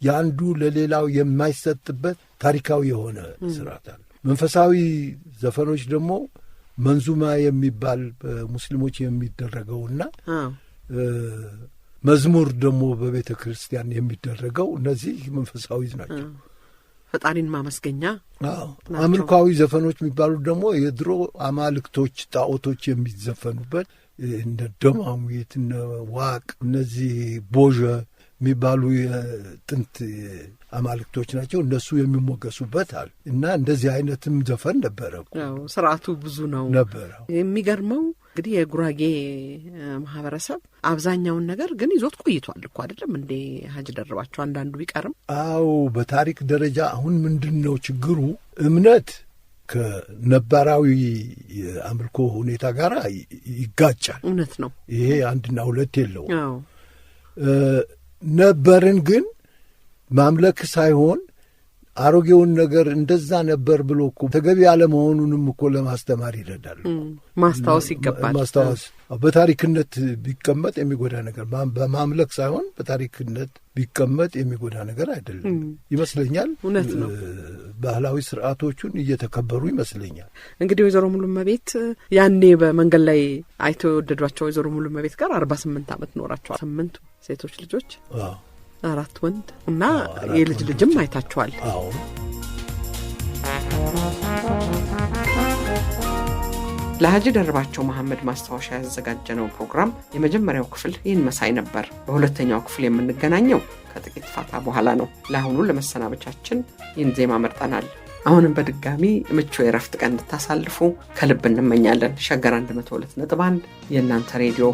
ያንዱ ለሌላው የማይሰጥበት ታሪካዊ የሆነ ስርዓት አለ። መንፈሳዊ ዘፈኖች ደግሞ መንዙማ የሚባል በሙስሊሞች የሚደረገውና መዝሙር ደግሞ በቤተ ክርስቲያን የሚደረገው እነዚህ መንፈሳዊ ናቸው። ፈጣሪን ማመስገኛ። አምልኮአዊ ዘፈኖች የሚባሉት ደግሞ የድሮ አማልክቶች ጣዖቶች የሚዘፈኑበት እንደ ደማዊት፣ እነ ዋቅ፣ እነዚህ ቦዠ የሚባሉ የጥንት አማልክቶች ናቸው። እነሱ የሚሞገሱበት አለ እና እንደዚህ አይነትም ዘፈን ነበረ። ስርዓቱ ብዙ ነው ነበረ። የሚገርመው እንግዲህ የጉራጌ ማህበረሰብ አብዛኛውን ነገር ግን ይዞት ቆይቷል እኮ አይደለም እንዴ ሀጅ ደርባቸው? አንዳንዱ ቢቀርም አዎ፣ በታሪክ ደረጃ አሁን ምንድነው ችግሩ? እምነት ከነባራዊ የአምልኮ ሁኔታ ጋር ይጋጫል። እውነት ነው። ይሄ 1 እና 2 የለውም። ነበርን ግን ማምለክ ሳይሆን አሮጌውን ነገር እንደዛ ነበር ብሎ እኮ ተገቢ ያለመሆኑንም እኮ ለማስተማር ይረዳል። ማስታወስ ይገባል። ማስታወስ በታሪክነት ቢቀመጥ የሚጎዳ ነገር በማምለክ ሳይሆን በታሪክነት ቢቀመጥ የሚጎዳ ነገር አይደለም ይመስለኛል። እውነት ነው። ባህላዊ ስርዓቶቹን እየተከበሩ ይመስለኛል። እንግዲህ ወይዘሮ ሙሉመቤት ያኔ በመንገድ ላይ አይተው የወደዷቸው ወይዘሮ ሙሉመቤት ጋር 48 ዓመት ኖራቸዋል። 8 ሴቶች ልጆች፣ 4 ወንድ እና የልጅ ልጅም አይታቸዋል። አዎ። ለሀጂ ደርባቸው መሐመድ ማስታወሻ ያዘጋጀነው ፕሮግራም የመጀመሪያው ክፍል ይህን መሳይ ነበር። በሁለተኛው ክፍል የምንገናኘው ከጥቂት ፋታ በኋላ ነው። ለአሁኑ ለመሰናበቻችን ይህን ዜማ መርጠናል። አሁንም በድጋሚ ምቹ የረፍት ቀን እንድታሳልፉ ከልብ እንመኛለን። ሸገር 102.1 የእናንተ ሬዲዮ